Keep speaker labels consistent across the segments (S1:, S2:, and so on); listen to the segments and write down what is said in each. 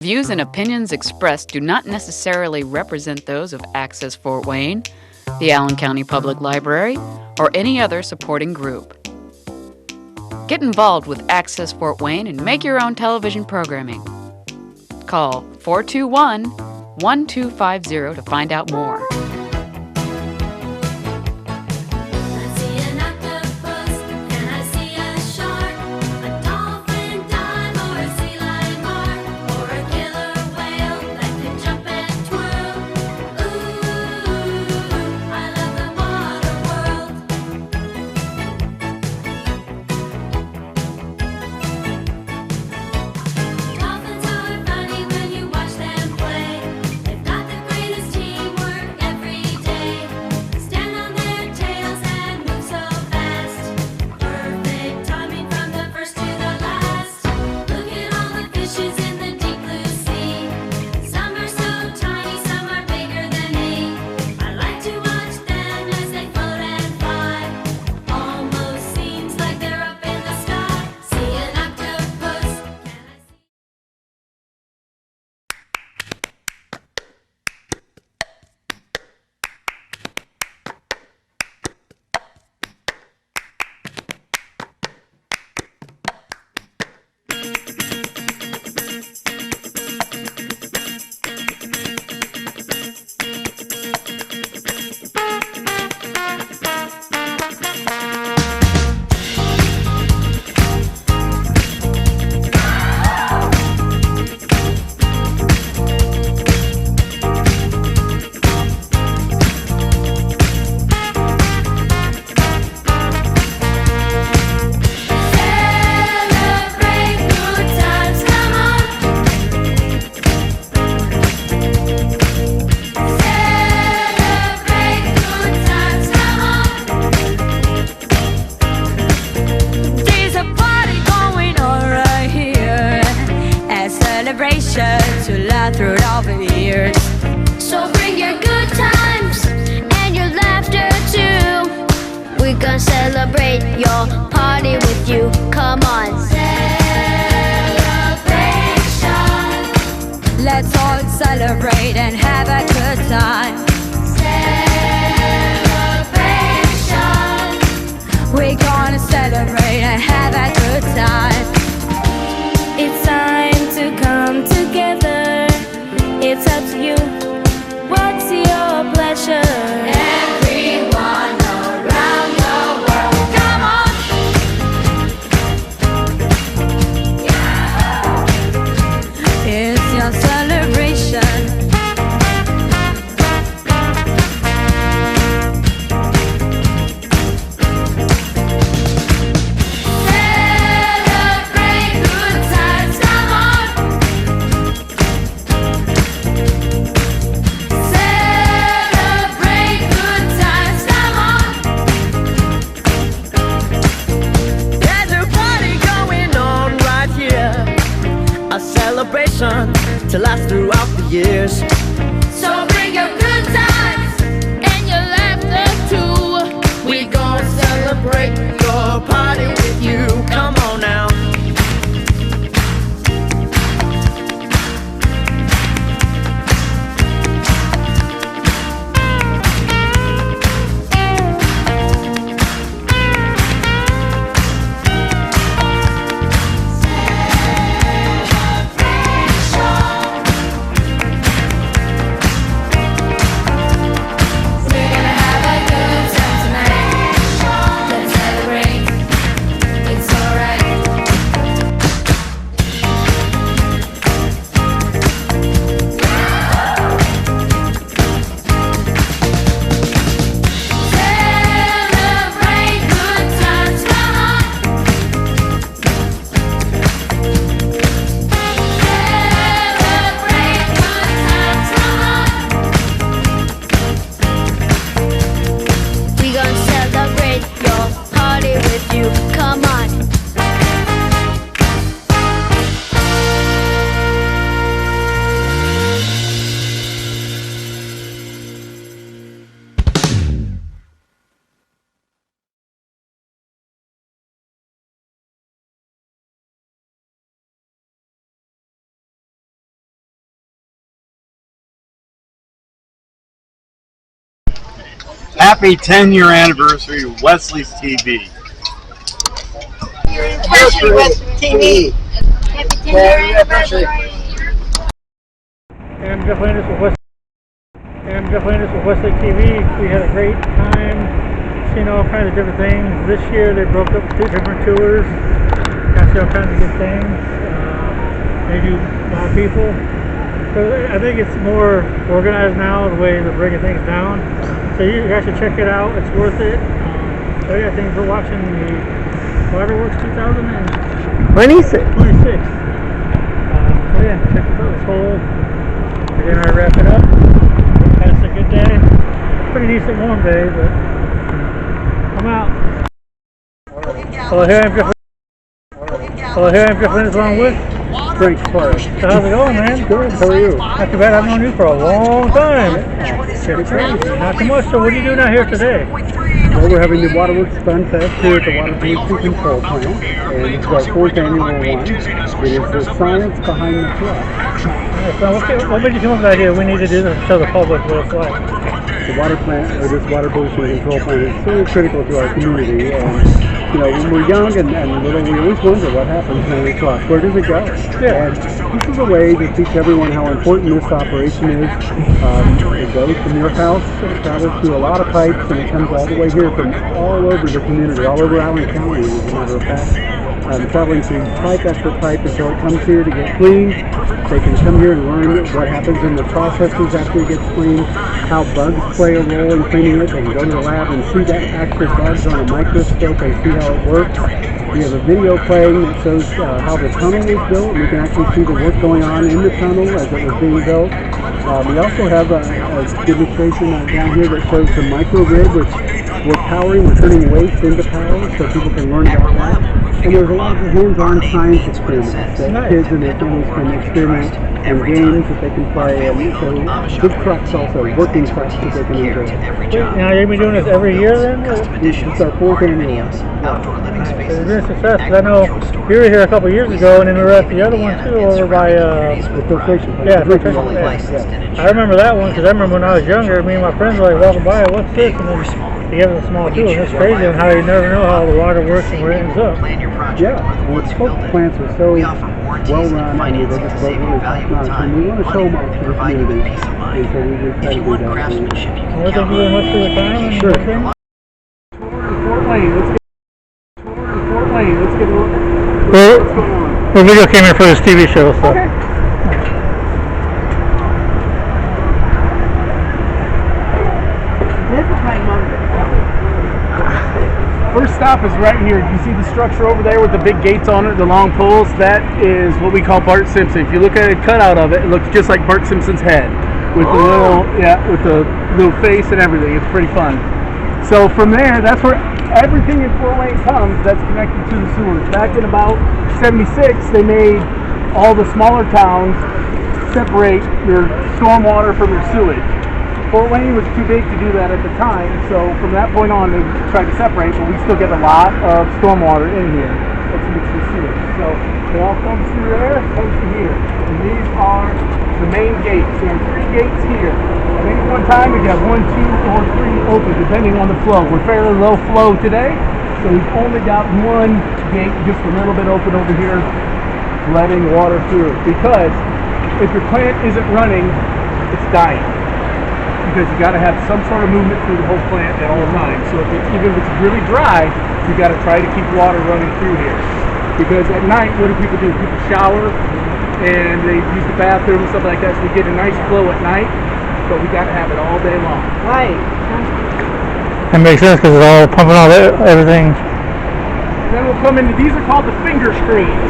S1: Views and opinions expressed do not necessarily represent those of Access Fort Wayne, the Allen County Public Library, or any other supporting group. Get involved with Access Fort Wayne and make your own television programming. Call 421-1250 to find out more.
S2: To last throughout the years.
S3: So bring your good times and your laughter too.
S2: We gon' celebrate your party with you. Come on now.
S4: Happy 10-year anniversary to Wesley's TV.
S5: Anniversary Wesley TV.
S3: Happy 10-year anniversary.
S6: And definitely this with Wesley. And definitely this with Wesley TV. We had a great time seeing all kinds of different things. This year they broke up 2 different tours. Got to see all kinds of good things. They do a lot of people. So I think it's more organized now, the way they're breaking things down. So you guys should check it out. It's worth it. So yeah, thanks for watching the WaterWorks 2026. So yeah, check this out. This whole. We're gonna wrap it up. Had us a good day. Pretty decent warm day, but I'm out. Hello, here I'm Jeff Lynn along with
S7: Frank Clark.
S6: So how's it going, man?
S7: Good. How are you?
S6: Not too bad. I've known you for a long time. Not too much. So what are you doing out here today?
S7: Well, we're having the WaterWorks FunFest here at the Water Pollution Plant, and it's our 4th annual one. It is the science behind the flush.
S6: So what made you come up with the idea? We need to do this to show the public what it's like.
S7: The water plant, or this water pollution control plant, is so critical to our community. And you know, when we're young and little, we always wonder what happens when we flush. Where does it go?
S6: Yeah.
S7: And this is a way to teach everyone how important this operation is. It goes from your house, it travels through a lot of pipes, and it comes all the way here from all over the community, all over Allen County, as a matter of fact. Traveling through pipe after pipe until it comes here to get cleaned. They can come here and learn what happens in the processes after it gets cleaned, how bugs play a role in cleaning it. They can go to the lab and see that actual bugs on a microscope and see how it works. We have a video playing that shows how the tunnel was built. We can actually see the work going on in the tunnel as it was being built. We also have a demonstration down here that shows the microgrid, which we're powering. We're turning waste into power so people can learn about that. And there's a lot of hands-on science experiments that kids and their families can experiment, and games that they can play, and so good trucks also, working trucks that they can enjoy.
S6: Now you've been doing this every year then?
S7: It's our 4th annual.
S6: It's been a success. I know you were here a couple of years ago, and then we were at the other one too, over by
S7: The filtration.
S6: yeah, filtration. I remember that one because I remember when I was younger, me and my friends were like walking by, what's this? And then they gave us a small tool, and it's crazy on how you never know how the water works and where it ends up.
S7: Yeah, well, both plants are so well run, and they're just both really top-notch, and we want to show them off to the community, and so we just try to do that.
S6: Well, thank you very much for your time and everything.
S7: Fort Wayne, let's get a look.
S6: The video came in for this TV show, so.
S7: Okay. First stop is right here. You see the structure over there with the big gates on it, the long poles? That is what we call Bart Simpson. If you look at a cutout of it, it looks just like Bart Simpson's head with the little face and everything. It's pretty fun. So from there, that's where everything in Fort Wayne comes that's connected to the sewers. Back in about 76, they made all the smaller towns separate their stormwater from their sewage. Fort Wayne was too big to do that at the time, so from that point on they tried to separate, but we still get a lot of stormwater in here that's mixed with sewage. So it all comes through there, comes to here. And these are the main gates. There are 3 gates here. At any one time we have 1, 2, or 3 open, depending on the flow. We're fairly low flow today, so we've only got 1 gate just a little bit open over here, letting water through. Because if your plant isn't running, it's dying. Because you got to have some sort of movement through the whole plant at all times. So even if it's really dry, you got to try to keep water running through here. Because at night, what do? People shower and they use the bathroom and stuff like that. So we get a nice flow at night, but we got to have it all day long.
S5: Right.
S6: That makes sense because it's all pumping out everything.
S7: And then we'll come into, these are called the finger screens.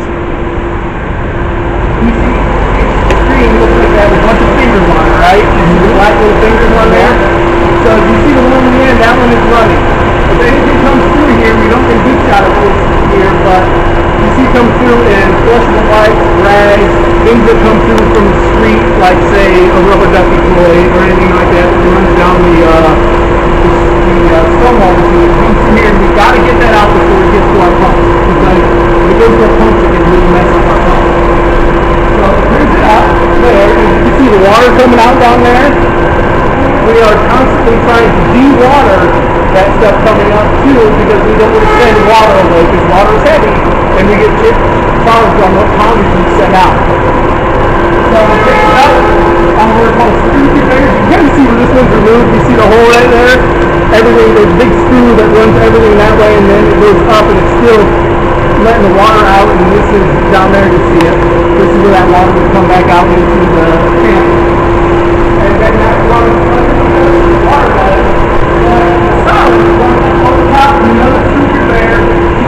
S7: You see, the screen looks like they have a bunch of fingers on it, right? You see the black little fingers on there? So if you see the one in the end, that one is running. If anything comes through here, we don't get a good shot of it here, but you see come through in flushable wipes, rags, things that come through from the street, like say a rubber ducky toy or anything like that that runs down the stormwater fluid comes through here, and we got to get that out before it gets to our pump. Because when it goes to our pumps, it can really mess up our pump. So here's it out there. You can see the water coming out down there. we are constantly trying to de-water that stuff coming up too, because we don't want to send water away, because water is heavy, and we get charged on what pounds we send out. So we'll take it out on what we're called screw conveyors. You can see where this one's removed. You see the hole right there? Everything, there's a big screw that runs everything that way, and then it goes up, and it's still letting the water out, and this is down there, you see it. This is where that water would come back out into the tank. And then that water does the water does. The solid runs on the top, and another screw conveyor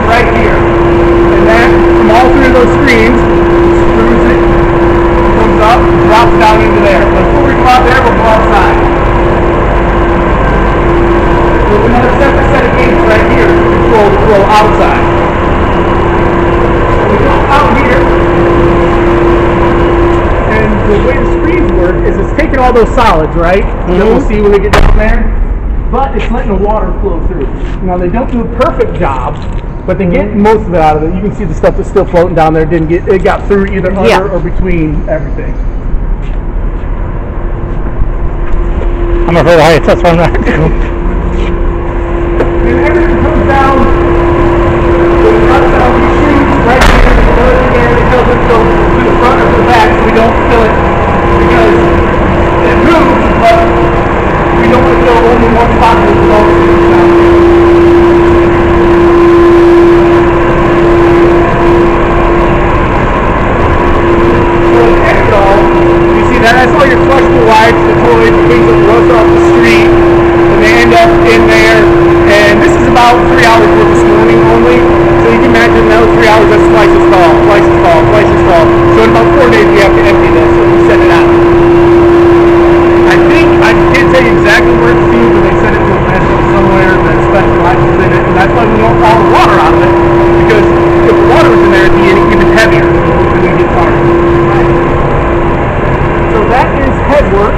S7: right here. And that, from all three of those screens, screws it, comes up, drops down into there. So before we go out there, we'll go outside. There's another separate set of gates right here to control the flow outside. So we go out here, and the way the screens work is it's taking all those solids, right? That we'll see when we get down there, but it's letting the water flow through. Now they don't do a perfect job, but they get most of it out of it. You can see the stuff that's still floating down there didn't get, it got through either under or between everything.
S6: I'm afraid I had to touch on that.
S7: And everything comes down, it cuts down these screens right here, another thing there, it tells us to go to the front or to the back so we don't fill it, because it moves, but we don't want to fill only one spot with all the screens down here. So the end all, you see that, that's all your flushable wipes, the toilets, the things that rust off the street, and they end up in there. And this is about 3 hours worth this morning only. So you can imagine those 3 hours, that's twice as tall, twice as tall, twice as tall. So in about 4 days we have to empty this and we send it out. I think, I can't tell you exactly where it's seen, but they send it to a vessel somewhere that specializes in it. And that's why we want all the water out of it. Because if the water was in there, it'd be even heavier and we'd get tarred. So that is head work.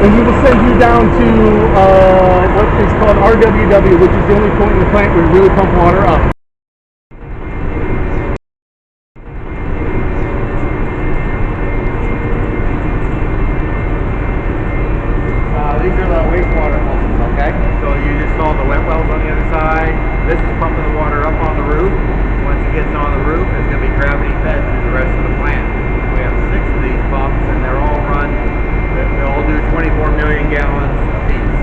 S7: And we will send you down to what is called RWW, which is the only point in the plant where we really pump water up. These are the wastewater pumps, okay? So you install the wet wells on the other side. This is pumping the water up on the roof. Once it gets on the roof, it's going to be gravity fed through the rest of the plant. We have 6 of these pumps, and they're all run. They all do 24 million gallons apiece.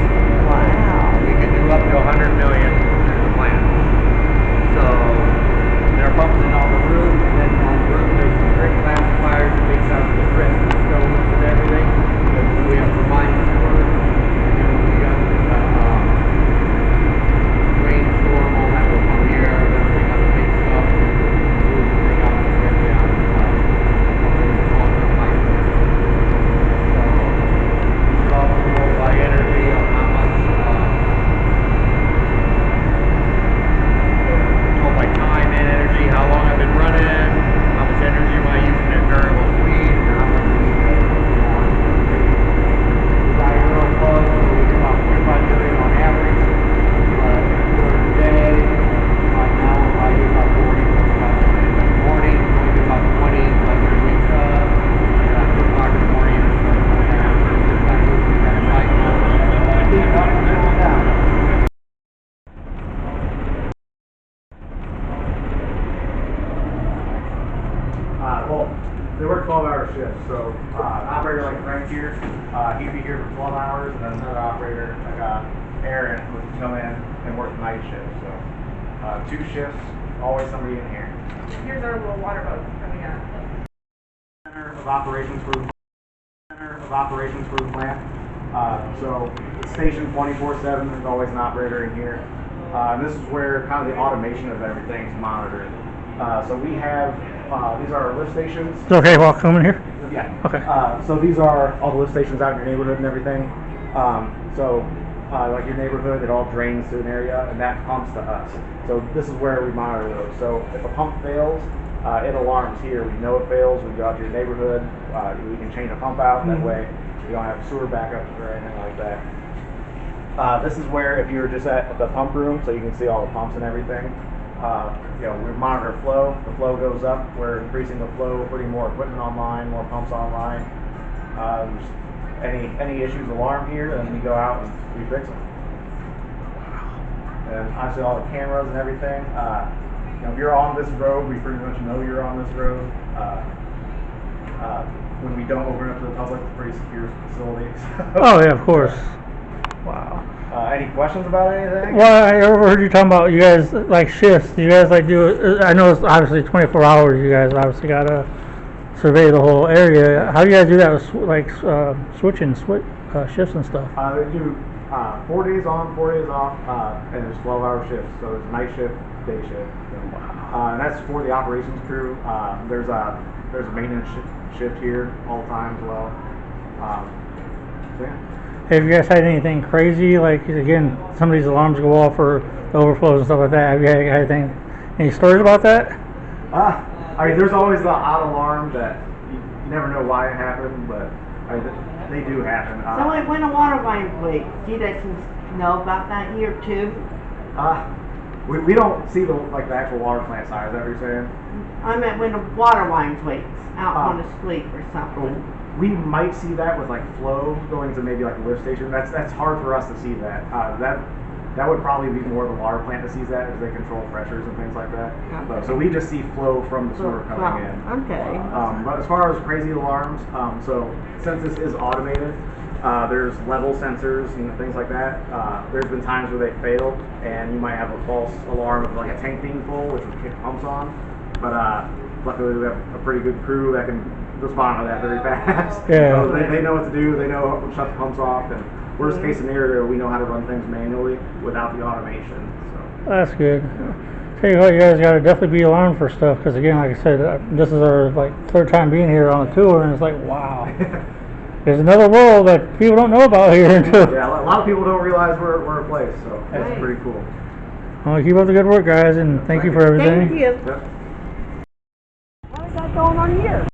S7: Wow. We can do up to 100 million through the plant. So they're pumping on the roof, and then on the roof there's some great classifiers that makes out the stress and stones and everything. We have combined sewers, and we got rainstorm, all that will come here, everything on the big stuff, everything out directly out of the pipe. By energy on how much, by time and energy, how long I've been running, how much energy am I using at variable speed, and how much we need to on. We got a real close, so we do about 45 million on average, but for a day, right now we'll probably do about 40, 45 million in the morning, we do about 20, like your wakes up, and at 2 o'clock in the morning, it's starting to come down. Well, they work 12-hour shifts, so an operator like Frank here, he'd be here for 12 hours, and then another operator like Aaron would come in and work night shift. So 2 shifts, always somebody in here.
S8: Here's our little water boat coming up.
S7: Center of operations for the plant. So it's stationed 24/7. There's always an operator in here. And this is where kind of the automation of everything is monitored. So we have these are our lift stations.
S6: It's okay, while coming here?
S7: Yeah.
S6: Okay.
S7: So these are all the lift stations out in your neighborhood and everything. Like your neighborhood, it all drains to an area, and that pumps to us. So this is where we monitor those. So if a pump fails, it alarms here. We know it fails. We go out to your neighborhood. We can change a pump out. That way, you don't have sewer backups or anything like that. This is where, if you were just at the pump room, so you can see all the pumps and everything. We monitor flow. The flow goes up. We're increasing the flow, putting more equipment online, more pumps online.
S9: any issues alarm here, then we go out and we fix them. And obviously all the cameras and everything. You know, if you're on this road, we pretty much know you're on this road. When we don't open it up to the public, it's a pretty secure facility.
S6: Oh yeah, of course. Wow.
S9: Any questions about anything?
S6: Well, I heard you talking about you guys like shifts. Do you guys like do? I know it's obviously 24 hours. You guys obviously gotta survey the whole area. How do you guys do that with switching shifts and stuff?
S9: They do 4 days on, 4 days off, and there's 12-hour shifts. So there's night shift, day shift. And that's for the operations crew. There's a maintenance shift here all the time as well. So yeah.
S6: Have you guys had anything crazy? Like again, some of these alarms go off for the overflows and stuff like that. Have you had any stories about that?
S9: I mean, there's always the odd alarm that you never know why it happened, but I mean, they do happen.
S5: So like when a water line leaks, do you guys know about that here too?
S9: We don't see the actual water plant side. Is that what you're saying?
S5: I meant when a water line leaks out on the street or something.
S9: We might see that with like flow going to maybe like a lift station. That's hard for us to see that. That would probably be more the water plant that sees that, as they control pressures and things like that.
S5: Okay.
S9: So we just see flow from the sewer coming in.
S5: Okay.
S9: But as far as crazy alarms, so since this is automated, there's level sensors and things like that. There's been times where they failed, and you might have a false alarm of like a tank being full, which would kick pumps on. But luckily we have a pretty good crew that can respond to that very fast.
S6: Yeah.
S9: So they know what to do. They know how to shut the pumps off. And worst case scenario, we know how to run things manually without the automation. So
S6: That's good. Tell you what, you guys got to definitely be alarmed for stuff, because again, like I said, this is our third time being here on a tour, and it's like, wow. There's another world that people don't know about here.
S9: Yeah, a lot of people don't realize we're a place, so that's pretty cool.
S6: Well, keep up the good work, guys, and thank you for everything.
S5: Thank you.
S9: Yep.
S5: What is that going on here?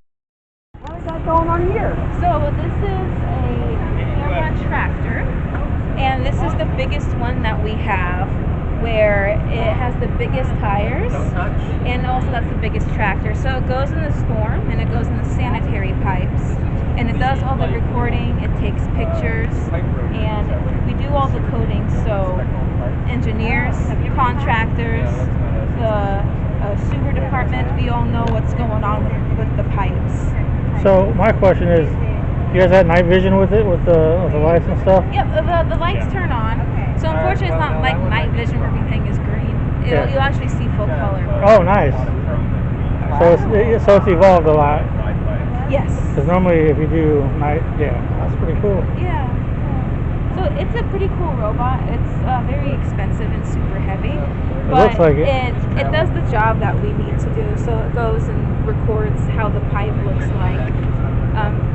S5: What is that going on here?
S10: So this is a camera tractor, and this is the biggest one that we have, where it has the biggest tires, and also that's the biggest tractor. So it goes in the storm, and it goes in the sanitary pipes, and it does all the recording, it takes pictures, and we do all the coding. So engineers, contractors, the sewer department, we all know what's going on with the pipes.
S6: So my question is, you guys had night vision with it, with the lights and stuff?
S10: Yep, the lights turn on. So unfortunately, it's not like night vision where everything is green. You'll actually see full color.
S6: Oh, nice. So it's evolved a lot.
S10: Yes.
S6: Because normally if you do night, yeah, that's pretty cool.
S10: Yeah. So it's a pretty cool robot. It's very expensive and super heavy, but
S6: looks like it.
S10: It does the job that we need to do. So it goes and records how the pipe looks like,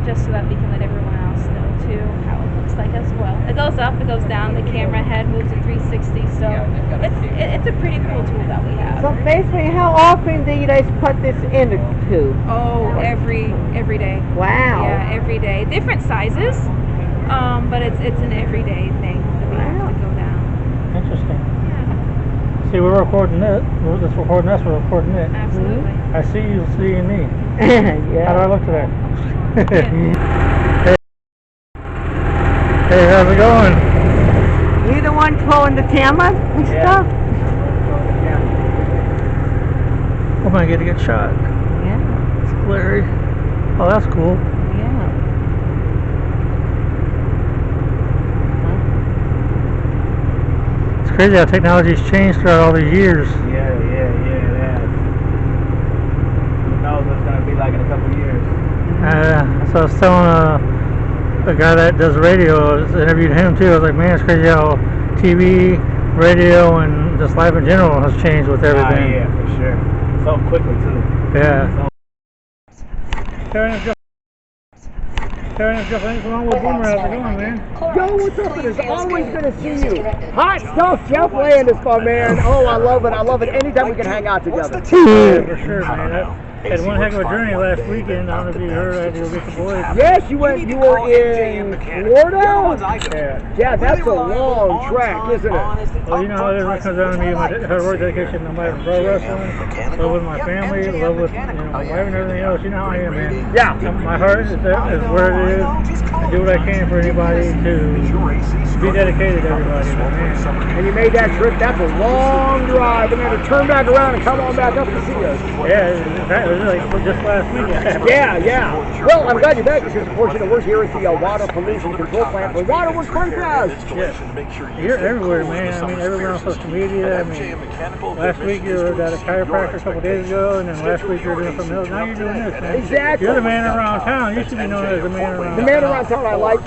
S10: just so that we can let everyone else know too how it looks like as well. It goes up, it goes down. The camera head moves at 360. So it's a pretty cool tool that we have.
S5: So basically, how often do you guys put this in the tube?
S10: Oh, every day.
S5: Wow.
S10: Yeah, every day. Different sizes, but it's an everyday thing that we have to go down.
S6: Interesting.
S10: Yeah.
S6: See, we're recording it. It's recording us. We're recording it.
S10: Absolutely.
S6: I see you seeing me.
S5: Yeah.
S6: How do I look today? Hey, how's it going?
S5: You the one pulling the camera and stuff?
S6: I'm gonna get a good shot.
S5: Yeah.
S6: It's glary. Oh, that's cool.
S5: Yeah.
S6: It's crazy how technology's changed throughout all these years.
S7: Yeah. Who knows what it's gonna be like in a couple of years?
S6: So I was telling a guy that does radio, I interviewed him too. I was like, man, it's crazy how TV, radio, and just life in general has changed with everything.
S7: Yeah, for sure. So quickly too.
S6: Yeah. Karen, it's just what's wrong with Boomer? How's it going, man?
S11: Yo, what's up? It is always good to see you. Hot stuff, Jeff Landis, my man. Oh, I love it. I love it. Anytime we can hang out together.
S6: Yeah, for sure, man. Had one heck of a journey last weekend. I don't know if you heard. I had to go get the boys.
S11: Yes, you were in Florida? Yeah, that's a long track, isn't it?
S6: Well, you know how everyone comes down to me, her work dedication, no matter pro wrestling, love with my family, love with wife and everything else, you know how I am, man.
S11: Yeah.
S6: My heart is where it is. I do what I can for anybody to be dedicated to everybody. Man.
S11: And you made that trip. That's a long drive, and then to turn back around and come on back up to see us.
S6: Yeah, it was like just last week.
S11: Yeah. Well, I'm glad you're back because, of course, we're here at the Water Pollution Control Plant for WaterWorks FunFest.
S6: Yes. You're everywhere, man. I mean, everywhere on social media. I mean, last week you were at a chiropractor a couple days ago, and then last week you were doing something else. Now you're doing this, man.
S11: Exactly.
S6: You're the man around town. You used to be known as the man around town.
S11: The man around town, I like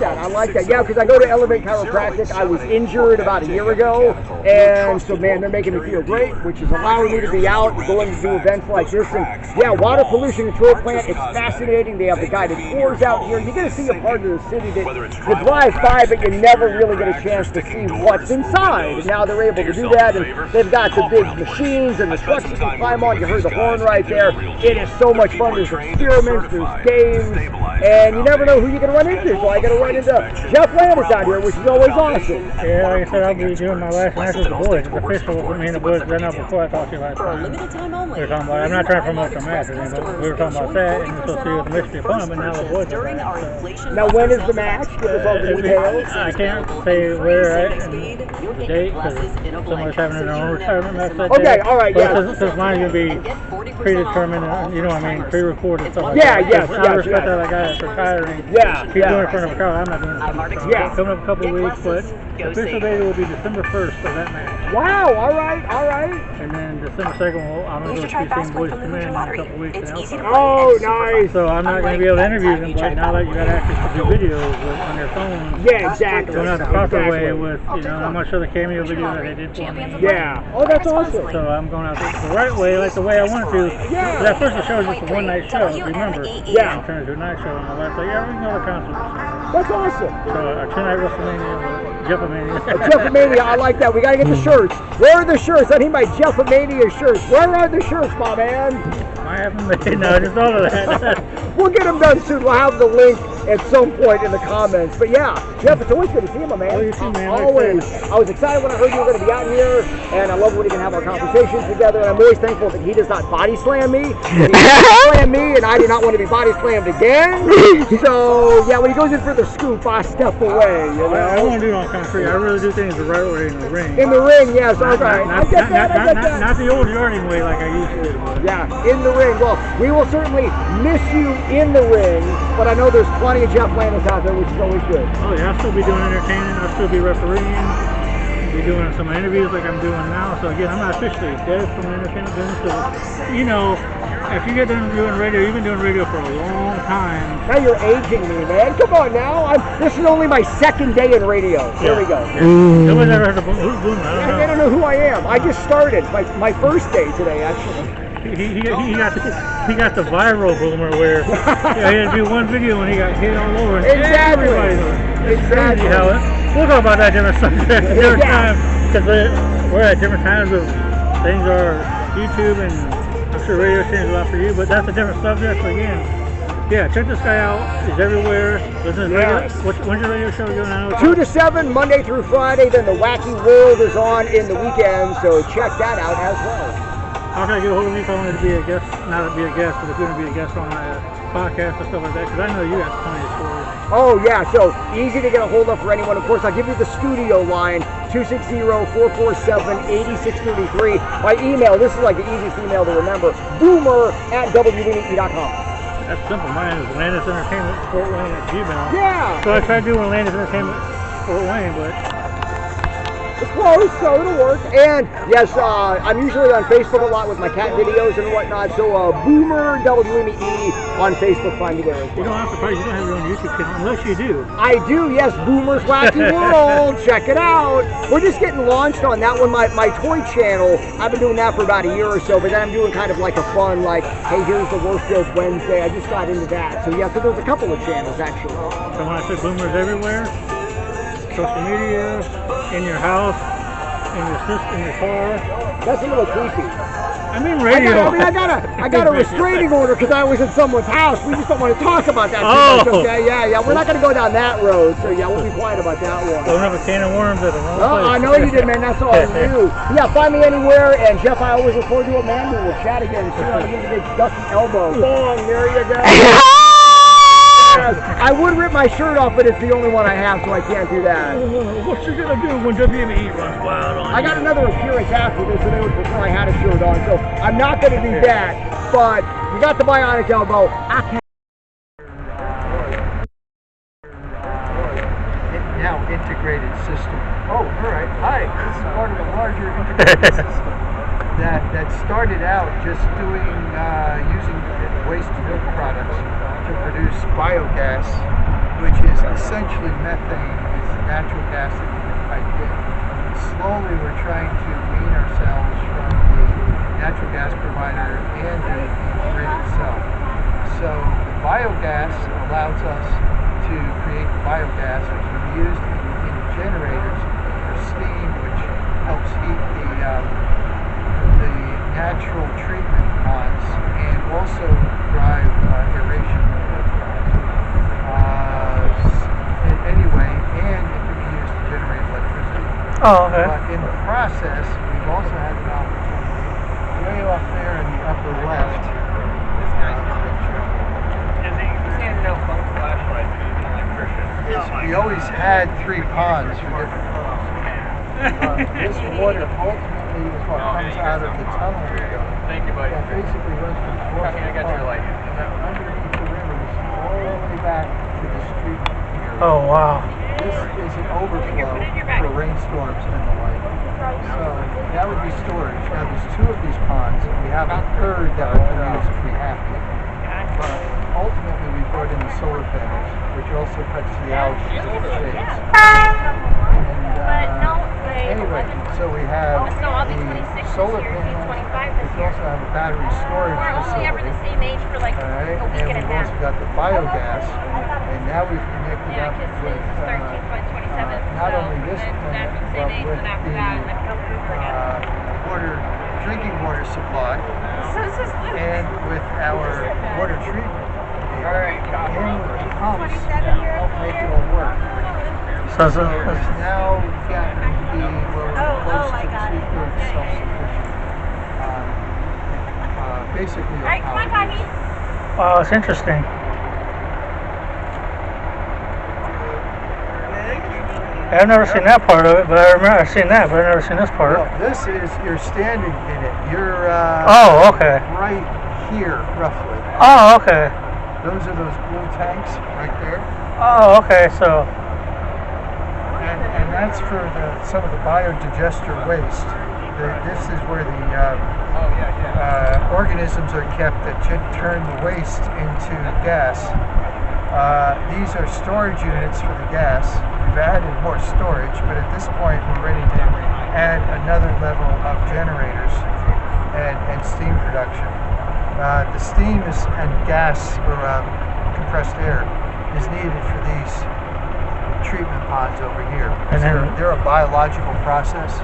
S11: that. Yeah, because I go to Elevate Chiropractic. I was injured about a year ago, and so, man, they're making me feel great, which is allowing me to be out and going to do events like this. And, yeah, Water Pollution Control Plant, it's fascinating. They have the guided tours out here. You get to see a part of the city that you drive by, but you never really get a chance to see what's inside. And now they're able to do that, and they've got the big machines and the trucks you can climb on. You heard the horn right there. It is so much fun. There's experiments, there's games, and you never know who you're going to run into. So I got to run into Jeff Landis out here, which is always awesome.
S6: Yeah, like I said, I'll be doing my last match with the boys. It's official with me and the boys. I know before I talked to you last time. We were talking about, I'm not trying to promote the match, but we were talking about that, and we're supposed to see what the Mystery of Fun, but now the boys are back. So.
S11: Now, when is the match? Give us all the details.
S6: I can't say where and the date, because somebody's having their own retirement match that day.
S11: Okay, all right, yeah.
S6: Since mine's going to be predetermined, you know what I mean, pre-recorded stuff like
S11: that.
S6: Yeah, I respect that guy that's retiring.
S11: Yeah,
S6: He's doing it in front of a crowd. I'm not doing it in front of a crowd.
S11: Yeah.
S6: Coming up a couple of weeks, but the official date will be December 1st for that match.
S11: Wow, all right.
S6: And then December 2nd, I'm going to go see Boys to Men in a couple of weeks.
S11: Oh, nice.
S6: So I'm not going to be able to interview them, but now that you got access to do videos on your phone.
S11: Yeah, exactly.
S6: Going out the proper way with, I'm going to show the cameo video that they did for me.
S11: Yeah. Oh, that's awesome.
S6: So I'm going out the right way, like the way I wanted to.
S11: Yeah.
S6: At first the show was just a one-night show, remember?
S11: Yeah.
S6: I'm turning to a night show, and my wife's like, yeah, we can go to concerts.
S11: That's awesome.
S6: So tonight WrestleMania, Jeffamania.
S11: Jeffamania, I like that. We got to get the shirts. Where are the shirts? I need my Jeffamania shirts. Where are the shirts, my man?
S6: I haven't made, no, just all of that.
S11: We'll get them done soon. We'll have the link at some point in the comments. But yeah, Jeff, it's always good to see you, my man.
S6: Oh, you too, man.
S11: Always. I was excited when I heard you were going to be out here, and I love when we can have our conversations together. And I'm always thankful that he does not body slam me. He body slam me, and I do not want to be body slammed again. So yeah, when he goes in for the scoop, I step away. You know?
S6: I want to do it on concrete. I really do things the right way in the ring.
S11: In the ring, yes. All right. I get that.
S6: Not the old yarding way like I used to. But.
S11: Yeah, in the ring. Well, we will certainly miss you in the ring, but I know there's plenty of Jeff Landis out there, which is always good.
S6: Oh yeah, I'll still be doing entertaining. I'll still be refereeing. Be doing some interviews like I'm doing now. So again, I'm not officially dead from the entertainment business. So, you know, if you get done doing radio, you've been doing radio for a long time.
S11: Now you're aging me, man. Come on now. This is only my second day in radio. Here we go.
S6: Yeah. Nobody's ever heard of who's Boomer.
S11: I don't know who I am. I just started. My first day today, actually.
S6: He got the viral Boomer where he had to do one video and he got hit all over.
S11: Exactly.
S6: It's crazy how we'll talk about that different subject at different time, because we're at different times of things are YouTube, and I'm sure radio changed a lot for you, but that's a different subject. So again, yeah, check this guy out. He's everywhere. When's your radio show going on?
S11: 2 to 7, Monday through Friday. Then the Wacky World is on in the weekend, so check that out as well.
S6: How can I get a hold of you if I wanted to be a guest? Not to be a guest, but if you're going to be a guest on my podcast and stuff like that, because I know you got plenty of stories.
S11: Oh yeah, so easy to get a hold of for anyone. Of course, I'll give you the studio line, 260-447-8633. My email, this is like the easiest email to remember, boomer@wne.com.
S6: That's simple. Mine is Landis Entertainment Fort Wayne at Gmail.
S11: Yeah.
S6: So I tried doing Landis Entertainment Fort Wayne, but
S11: it's close, so it'll work. And yes, I'm usually on Facebook a lot with my cat videos and whatnot. So Boomer WME on Facebook, find me there.
S6: You don't have to probably, you don't have your own YouTube channel unless you do.
S11: I do, yes. Boomer's Wacky World. Check it out. We're just getting launched on that one. My toy channel. I've been doing that for about a year or so, but then I'm doing kind of like a fun, like, hey, here's the worst joke Wednesday. I just got into that. So yeah, so there's a couple of channels actually.
S6: So when I say Boomer's everywhere, social media, in your house, in your car.
S11: That's a little creepy.
S6: I mean radio.
S11: I got a restraining order because I was in someone's house. We just don't want to talk about that too much, okay? Yeah. We're not going to go down that road, so yeah, we'll be quiet about that one.
S6: Don't have a can of worms at the wrong place.
S11: I know you did, man. That's all I knew. Yeah, find me anywhere. And Jeff, I always look forward to it, man. We'll chat again soon. I'm going to get a dusty elbow. Bong, there you go. I would rip my shirt off, but it's the only one I have, so I can't do that.
S6: What you gonna do when WME runs wild on you?
S11: I got another appearance after this, and they would prefer I had a shirt on, so I'm not gonna do that. But you got the bionic elbow. I can't.
S12: Now integrated system. Oh, all right. Hi. This is part of a larger integrated system that started out just doing using waste milk products to produce biogas, which is essentially methane. It's natural gas that you can pipe in. Slowly we're trying to wean ourselves from the natural gas provider and the grid itself. So the biogas allows us to create biogas which is used in generators for steam, which helps heat the natural treatment ponds and also drive aeration. Anyway, and it can be used to generate electricity.
S6: Oh, okay.
S12: But in the process, we've also had an opportunity way off there in the upper left. We always had 3 ponds for different purposes. This water ultimately is what comes out of the tunnel here.
S13: Thank you, buddy.
S12: That basically runs from Fort Wayne underneath the rivers all the way back to the street here.
S6: Oh, wow.
S12: This is an overflow for rainstorms and the like. So that would be storage. Now there's 2 of these ponds, and we have a third that we can use if we have to. But ultimately we brought in the solar panels, which also cuts the algae to the shades. Anyway, so we have the solar panels, we also have a battery storage facility. Alright, and we've also got the biogas, and now we've connected up with not only this plant, but with the drinking water supply, and with our water treatment, and with the pumps that help make it all work. So it's now gotten to be where we're close to 2/3 self-sufficient. Basically,
S10: all right, come on, Paiges.
S6: Wow, it's interesting. I've never seen that part of it, but I remember I've seen that, but I've never seen this part.
S12: Well, this is, you're standing in it. You're
S6: oh, okay.
S12: Right here, roughly.
S6: Oh, okay.
S12: Those are those blue tanks right there.
S6: Oh, okay, so.
S12: And that's for some of the biodigester waste. This is where the organisms are kept that should turn the waste into gas. These are storage units for the gas. We've added more storage, but at this point we're ready to add another level of generators and steam production. The steam and gas or compressed air is needed for these treatment ponds over here. They're a biological process,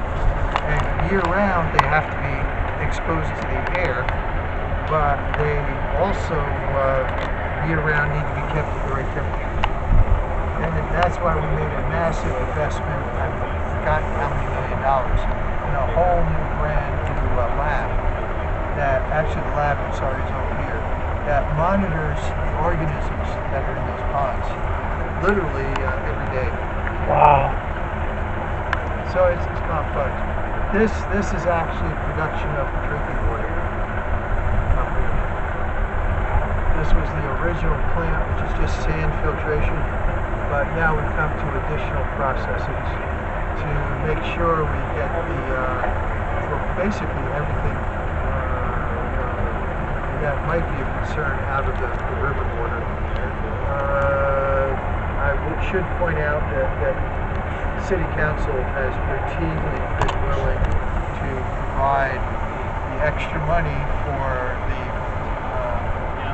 S12: and year-round they have to be exposed to the air, but they also year-round need to be kept at the right temperature. And that's why we made a massive investment, I've forgotten how many $1 million, in a whole new brand new lab. That actually the lab, I'm sorry, is over here, that monitors the organisms that are in those ponds literally every day.
S6: Wow.
S12: So it's complex. This is actually production of drinking water. This was the original plant, which is just sand filtration, but now we've come to additional processes to make sure we get the basically everything that might be a concern out of the river water. I should point out that City Council has routinely been willing to provide the extra money for the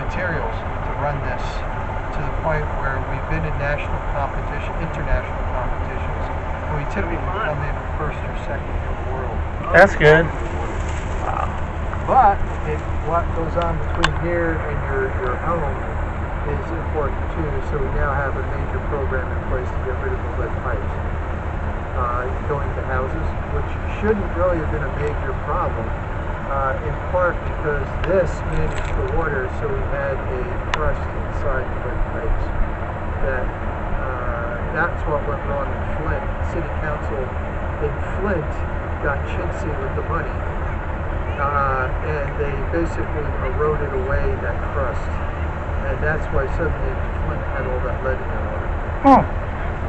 S12: materials to run this, to the point where we've been in international competitions, and we typically come in first or second in the world.
S6: That's good. Wow.
S12: But what goes on between here and your home is important too. So we now have a major program in place to get rid of the lead pipes going to houses, which shouldn't really have been a major problem. In part because this managed the water, so we had a crust inside the lead pipes. That's what went wrong in Flint. City Council in Flint got chintzy with the money, and they basically eroded away that crust, and that's why suddenly Flint had all that lead in their water.
S6: Oh,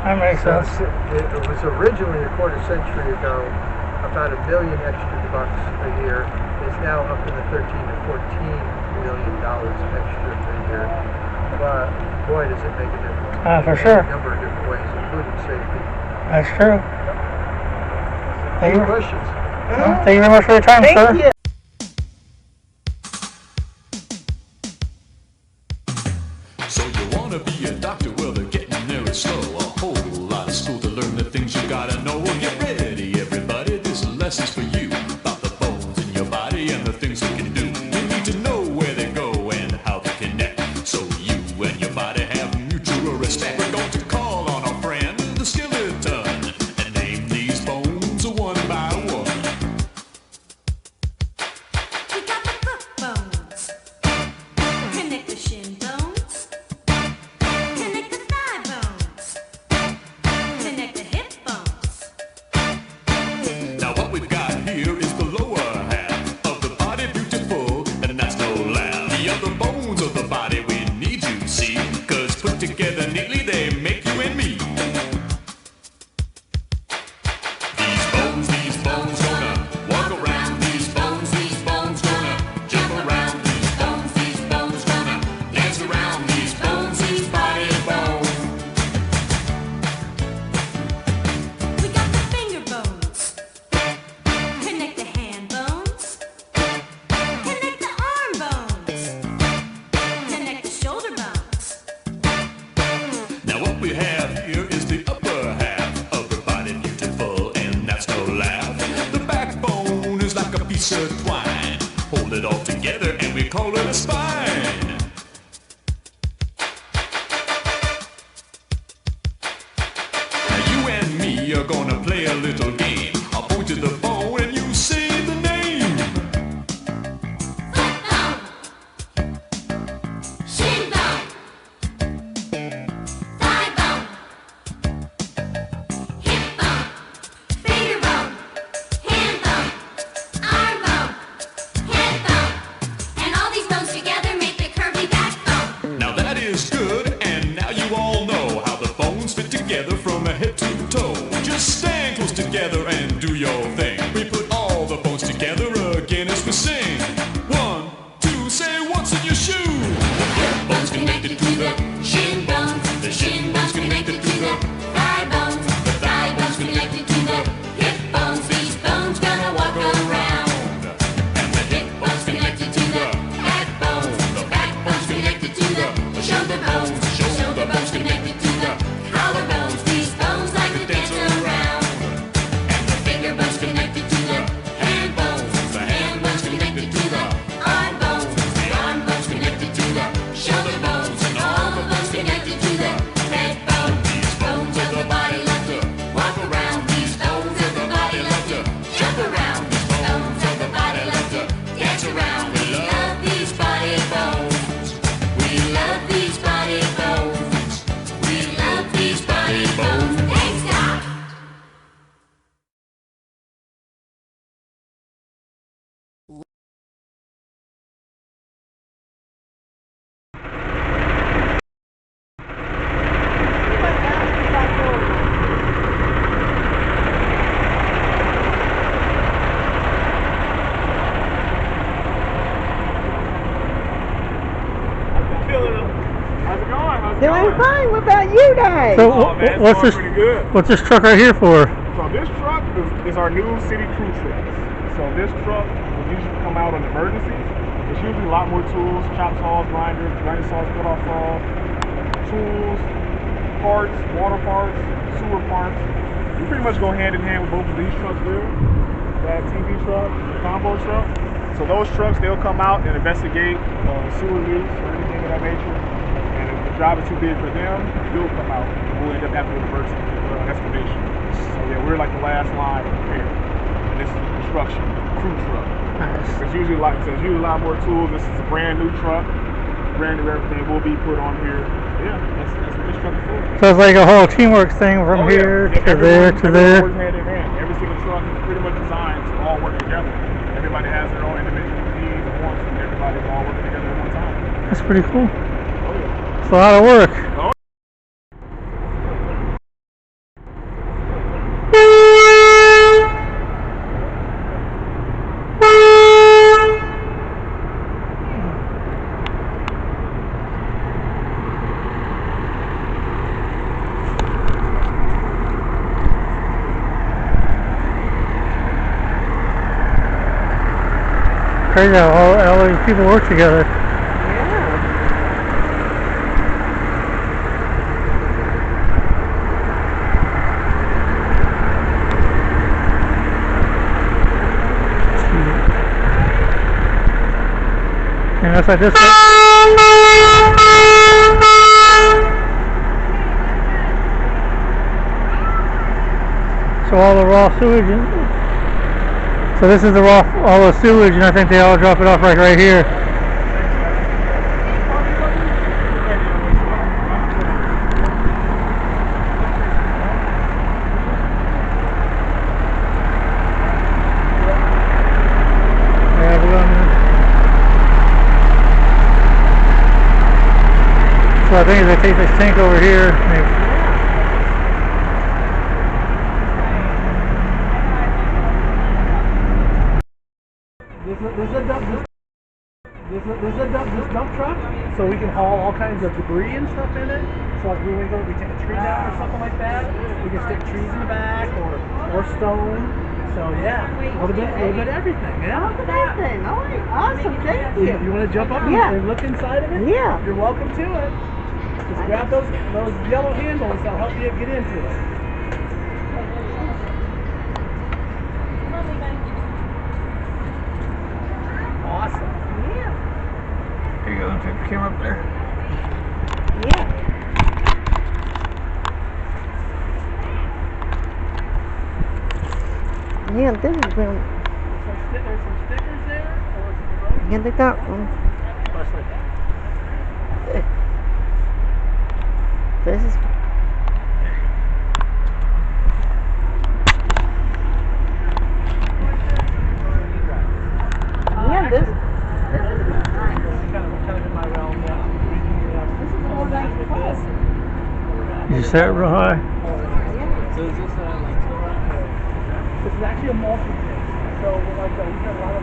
S6: that makes sense.
S12: It was originally a quarter century ago about $1 million extra bucks a year. It's now up in the $13 to $14 million extra a year. But boy, does it make a difference.
S6: For sure.
S12: In a number of different ways, including safety.
S6: That's true.
S12: Any questions?
S6: Thank you very much for your time, sir.
S12: Thank you.
S13: So you want to be a doctor? Well, they're getting there it's slow. A whole lot of school to learn the things you gotta know. Well, get ready, everybody. This lesson's for you about the bones in your body and the things they can do. You need to know where they go and how they connect, so you and your body have mutual respect. We're going to call on our friend, the skeleton, and name these bones one by one.
S3: We got the foot bones. Connect the shin bones. Connect the thigh bones. Connect the hip bones.
S13: Now what we've got here is the lower half of the body, beautiful, and that's no laugh. The other bones of the body we need to see, 'cause put together neatly they make you and me. These bones gonna walk around. These bones gonna jump around. These bones gonna dance around. These body bones.
S3: We got the finger bones. Connect the hand bones. Connect the arm bones. Connect the shoulder bones.
S13: Now what we have here is the upper half of the body, beautiful, and that's no laugh. The backbone is like a piece of twine. Hold it all together and we call it a spine. Now you and me are gonna play a little game. I'll point to the bone and you say the name.
S3: Foot bone. Shin bone. Thigh bone. Hip bone. Finger bone. Hand bone. Arm bone. Head bone. And all these bones together make the curvy backbone.
S13: Now that is good, and now you all know how the bones fit together from head to toe. Just stand close together and do your thing. We put all the bones together again as we sing. 1, 2, say what's in your shoe?
S3: Bones connected to the shin bones. The shin bones connected to the thigh bones. The thigh bones connected to the hip bones. These bones gonna walk around.
S13: And the hip
S3: Bones connected to the backbone. The backbone's connected to the shoulder bones. The shoulder bones connected to the collarbones. These bones like to dance around. And the finger bones connected to the hand bones. The hand bones connected to the arm bones. The arm bones connected to the shoulder bones. And all the bones connected to the head bone. These bones of the body love to walk around. These bones of the body love to jump around. These bones of the body love to dance around. We love these body bones. We love these body bones. We love these body bones. Thanks, Doc.
S5: Doing fine. What about you guys?
S6: So
S14: man,
S6: what's
S14: it's
S6: this?
S14: going pretty good.
S6: What's this truck right here for?
S14: So this truck is our new city crew truck. So this truck will usually come out on emergencies. It's usually a lot more tools, chop saws, grinders, grinding saws, cut-off saws, tools, parts, water parts, sewer parts. We pretty much go hand in hand with both of these trucks there. That TV truck, the combo truck. So those trucks, they'll come out and investigate sewer leaks or anything of that nature. And if the job is too big for them, we'll come out and we'll end up having to reverse excavation. So yeah, we're like the last line of repair. And this is the construction crew truck. There's usually a lot more tools. This is a brand new truck. Brand new everything will be put on here. Yeah, that's what this truck is for.
S6: So it's like a whole teamwork thing from here to there to there.
S14: Works hand in hand. Every single truck is pretty much designed to all work together. Everybody has their own individual needs and wants, and everybody's all working together at one time.
S6: That's pretty cool.
S14: Oh yeah.
S6: It's a lot of work.
S14: Oh.
S6: Crazy how all these people work together. And that's like this. So all the raw sewage. So this is all the sewage, and I think they all drop it off right here. So I think they take this tank over here.
S7: This is a dump truck, so we can haul all kinds of debris and stuff in it. So like when we take a tree down or something like that, we can stick trees in the back or stone. So yeah, a little bit of everything. Yeah.
S5: Look at that thing. All right, awesome. Thank you.
S7: You want to jump up and look inside of it?
S5: Yeah.
S7: You're welcome to it. Just grab those yellow handles. That'll help you get into it. Awesome.
S5: Yeah.
S7: Here you go. Take the camera up there.
S5: Yeah. Yeah, this is real.
S7: There's some stickers there.
S5: Yeah, they got one. This is. Yeah, this is
S7: kind of in my realm.
S5: This is all nice place.
S6: You set it real high.
S7: So is this this is actually a multi-pit. So like we got a lot of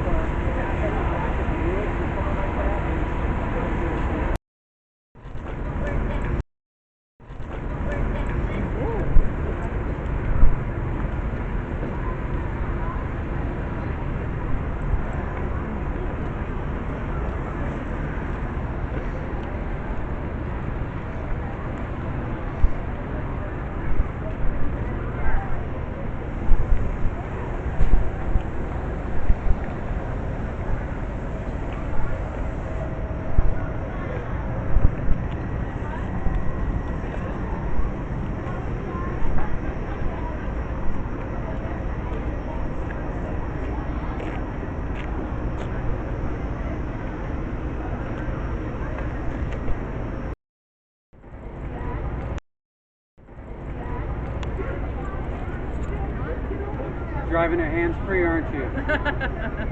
S15: driving it hands-free, aren't you?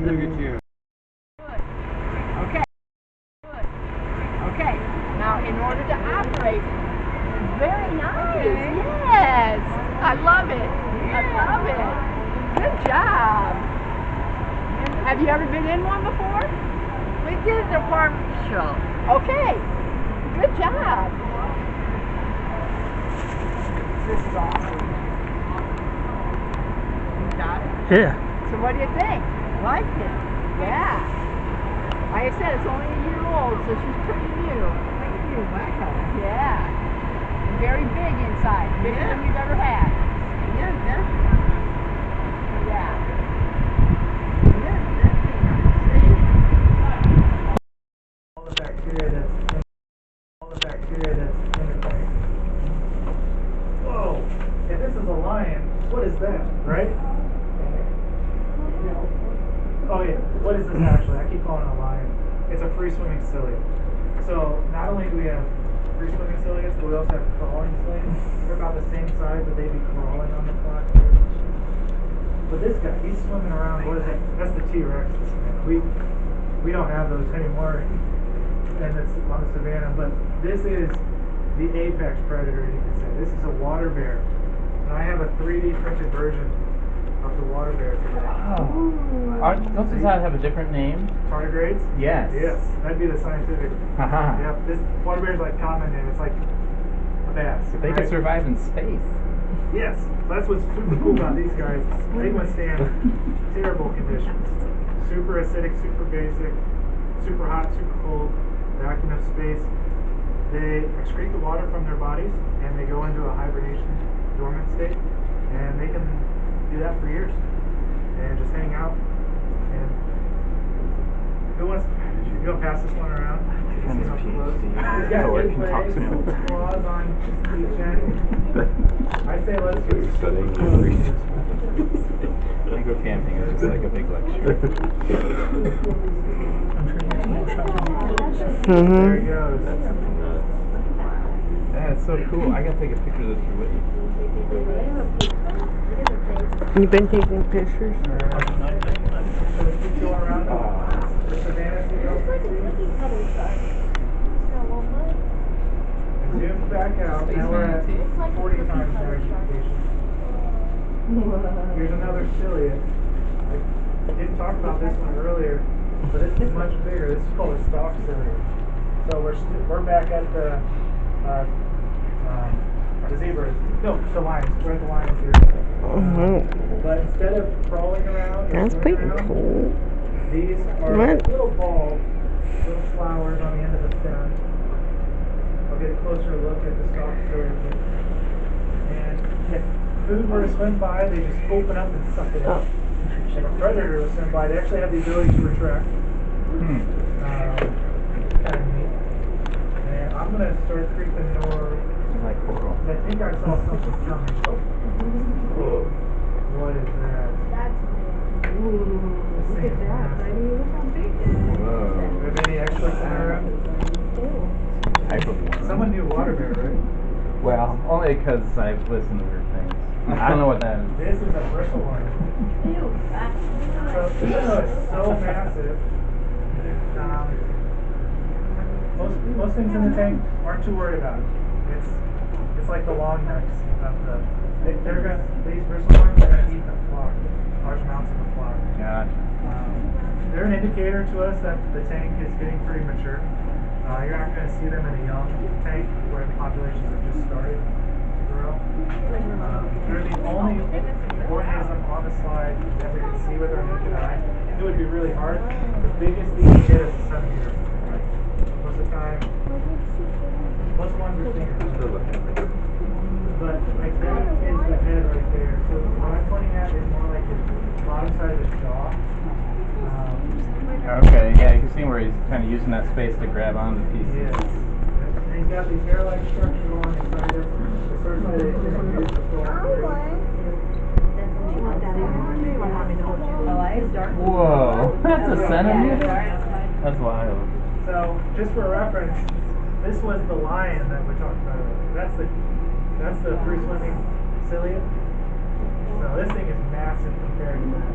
S15: Look at you.
S5: Okay. Okay. Now, in order to operate, very nice. Yes. I love it. I love it. Good job. Have you ever been in one before? We did the apartment show. Okay. Good job. This is awesome. Got it?
S6: Yeah.
S5: So what do you think? Liked it? Yeah. Like I said, it's only a year old, so she's pretty new. Thank you. Wow. Yeah. And very big inside. Bigger than you've ever had. Yeah, definitely. Yeah. Yeah, definitely nice.
S6: what is that, right? Oh yeah, what is this actually? I keep calling it a lion. It's a free swimming cilia. So not only do we have free swimming cilias, but we also have crawling cilias. They're about the same size, but they be crawling on the clock. But this guy, he's swimming around. What is that? That's the T-Rex. We don't have those anymore, and it's on the savannah. But this is the apex predator, you can say. This is a water bear, and I have a 3D printed version of the water bear today.
S16: Don't these have a different name?
S6: Tardigrades?
S16: Yes.
S6: Yes, that'd be the scientific.
S16: Haha.
S6: Yep. This water bear is like common name. It's like a bass.
S16: They
S6: right?
S16: could survive in space.
S6: Yes, that's what's super cool about these guys. They withstand terrible conditions. Super acidic, super basic, super hot, super cold, vacuum of space. They excrete the water from their bodies and they go into a hibernation dormant state, and they can do that for years and just hang out. And who wants you gonna pass this one around? See how close. He's got good legs, claws on each end. I say let's get
S16: studying I go camping, it's just like a big lecture.
S6: There he goes.
S16: That's so cool. I gotta take a picture of this for Whitney.
S2: You've been taking pictures?
S6: Zoom back out. Now we're at 40 times magnification. Here's another cilia. I didn't talk about this one earlier, but this is much bigger. This is called a stalk cilia. So we're back at the zebras. No, the lions. We're at the lions here. But instead of crawling around,
S2: that's pretty cool.
S6: These are little balls, little flowers on the end of the stem. I'll get a closer look at the stalk cilia. And if food were to swim by, they just open up and suck it up. If a predator would swim by, they actually have the ability to retract. Kind of neat. And I'm going to start creeping north.
S16: Like coral.
S6: I think I saw something coming. Oh. What is that?
S2: Look at that, buddy. Look how big that is.
S16: Whoa.
S6: Do we have any experts in the room?
S16: Type of one.
S6: Someone knew water bear, right?
S16: Well, only because I've listened to weird things. I don't know what that is.
S6: This is a bristleworm. So even though it's so massive, most things in the tank aren't too worried about it. It's like the long necks of these bristleworms are going to eat the flock, large amounts of the flock.
S16: Gotcha.
S6: They're an indicator to us that the tank is getting pretty mature. You're not going to see them in a young tank where the populations have just started to grow. They're the only organism on the slide that we can see with our naked eye. It would be really hard. The biggest thing you get is a centimeter. Most of the time, most ones are fingers. But like that is the head right there. So what I'm pointing at is more like the bottom side of his jaw.
S16: Okay, yeah, you can see where he's kind of using that space to grab onto pieces.
S6: Yes. And he's got these hair-like structures along the side of the first side of his
S16: Whoa, that's a centimeter? That's wild.
S6: So, just for reference, this was the lion that we talked about earlier. That's the free swimming cilia. So this thing is massive compared to that.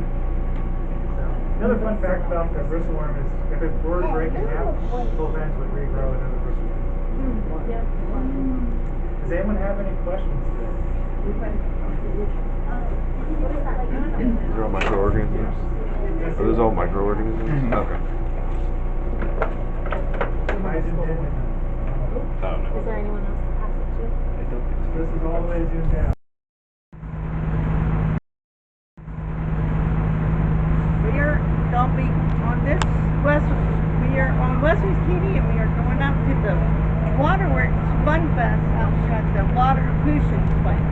S6: So, another fun fact about the bristleworm is if it were to break in half, both ends would regrow another bristleworm. Does anyone have any questions today?
S17: These are all microorganisms? Are those all microorganisms? Okay.
S2: Is there anyone else to pass it to?
S6: This is all the way zoomed down.
S18: We are going to be on this we are on Wesley's TV, and we are going out to the WaterWorks FunFest out at the Water Pollution Plant.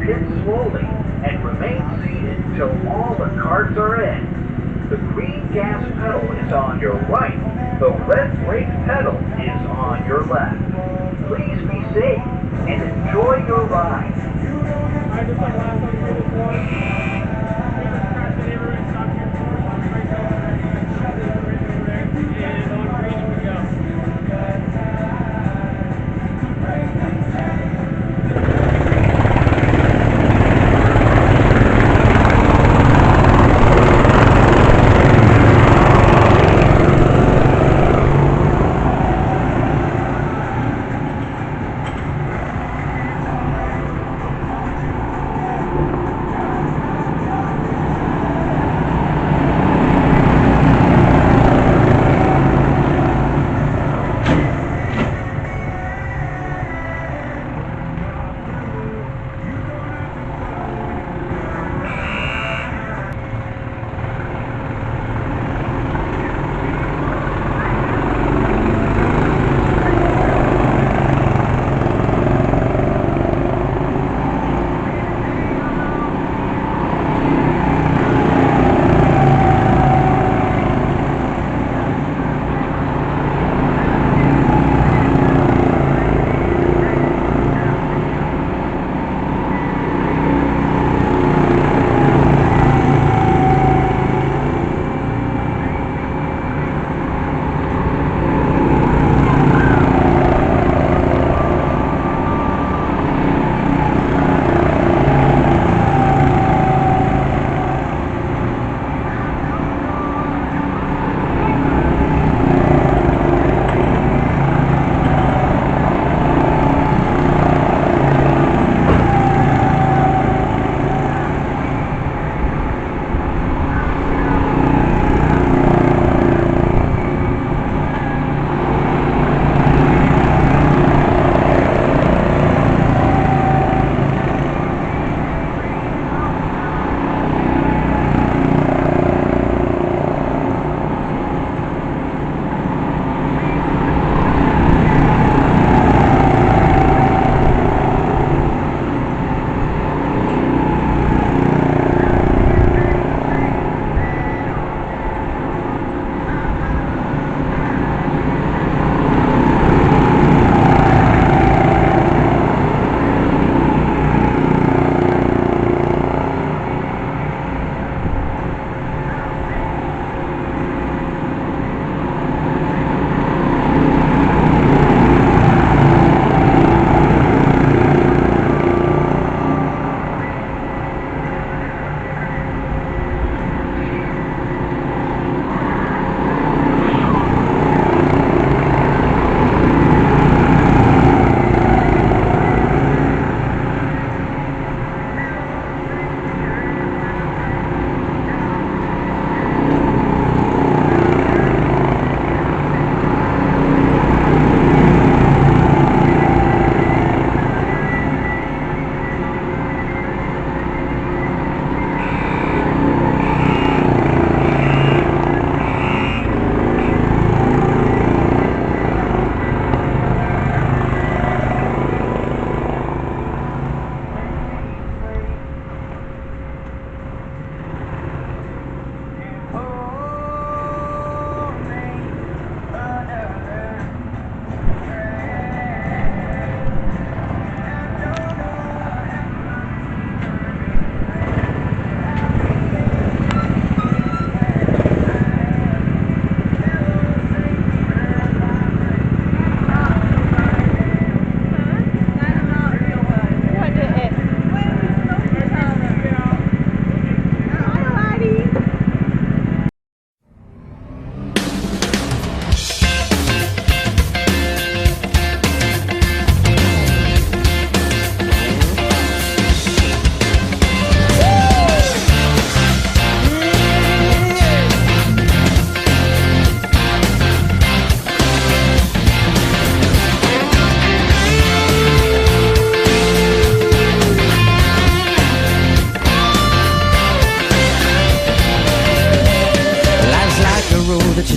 S19: pit slowly and remain seated till all the carts are in. The green gas pedal is on your right. The red brake pedal is on your left. Please be safe and enjoy your ride.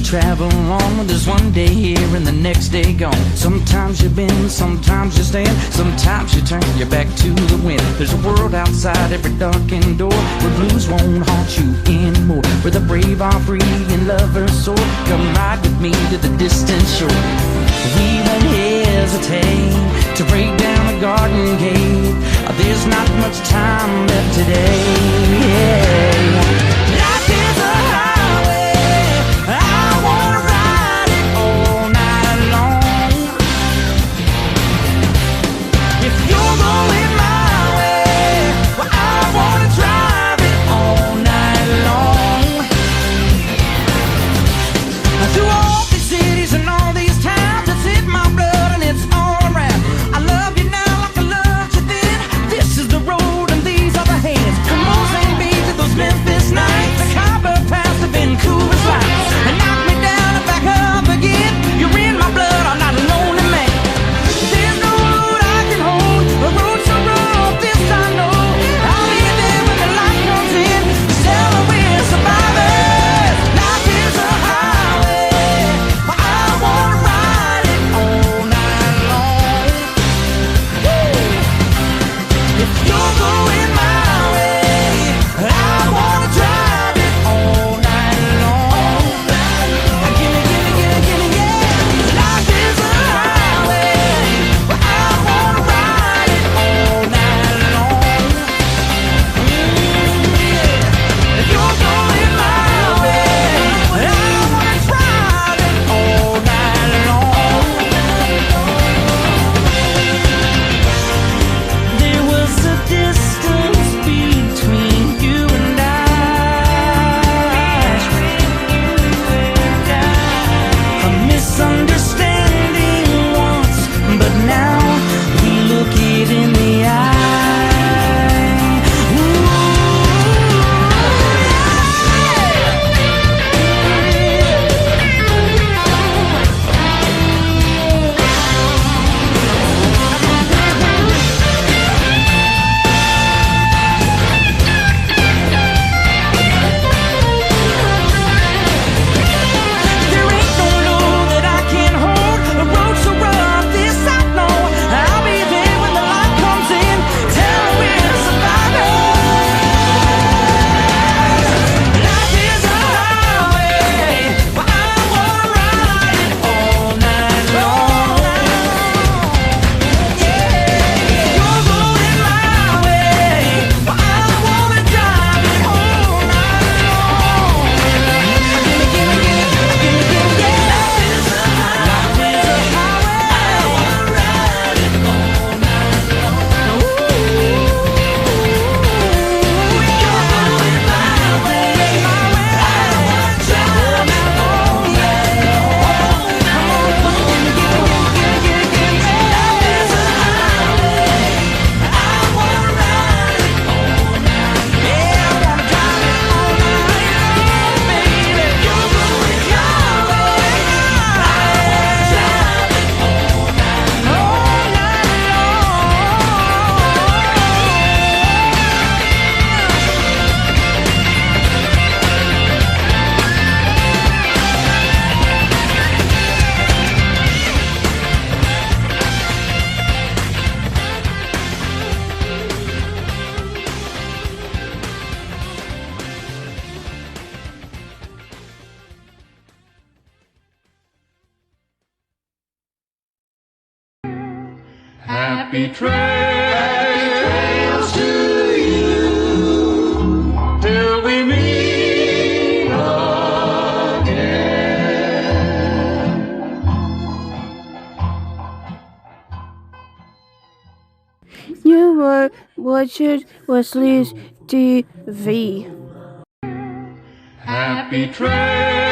S2: travel on. There's one day here and the next day gone. Sometimes you bend, sometimes you stand, sometimes you turn your back to the wind. There's a world outside every darkened door where blues won't haunt you anymore, where the brave are free and lovers soar. Come ride with me to the distant shore. We won't hesitate to break down the garden gate. There's not much time left today. Life is a highway, I wanna ride it all night long. If you're going my way, well, I wanna drive it all night long. Through all these cities and all these towns, it's in my blood and it's all around. I love you now like I loved you then. This is the road and these are the hands. Come on, St. Beach to those Memphis nights, the Copper Pass to Vancouver's lights, and knock me down and back up again. You're in my blood, I'm not a lonely man. There's no road I can hold, a road so rough, this I know. I'll be there when the light comes in, still we're survivors. Life is a highway, but I wanna ride it all night long. Woo! If you're going my way, I wanna drive it all night long. Gimme, gimme, gimme, gimme, yeah. Life is a highway, but I wanna ride it all night long. Yeah. If you're going my way, I wanna drive it all night long. There was a distance between you and I. A misunderstanding once, but now we look it in the eye. Ooh. There ain't no load that I can't hold, a road so rough, this I know. I'll be there when the light comes in, tell me we're survivors. Life is a highway, but I wanna ride it all night long. Yeah, you're going my way, but I wanna drive it all night long. Gimme, gimme, gimme, gimme, gimme, yeah. Life is a highway, I wanna ride it all night long. You're going my way, I wanna drive it all night long. Come on, gimme, gimme, gimme, gimme, gimme, gimme. Life is a highway, I wanna ride it all night. Yeah, I wanna drive it all night long, baby. You're going your way, I wanna drive it all night
S3: Happy trails to you till we meet again.
S20: You were watching Wesley's TV.
S3: Happy trails.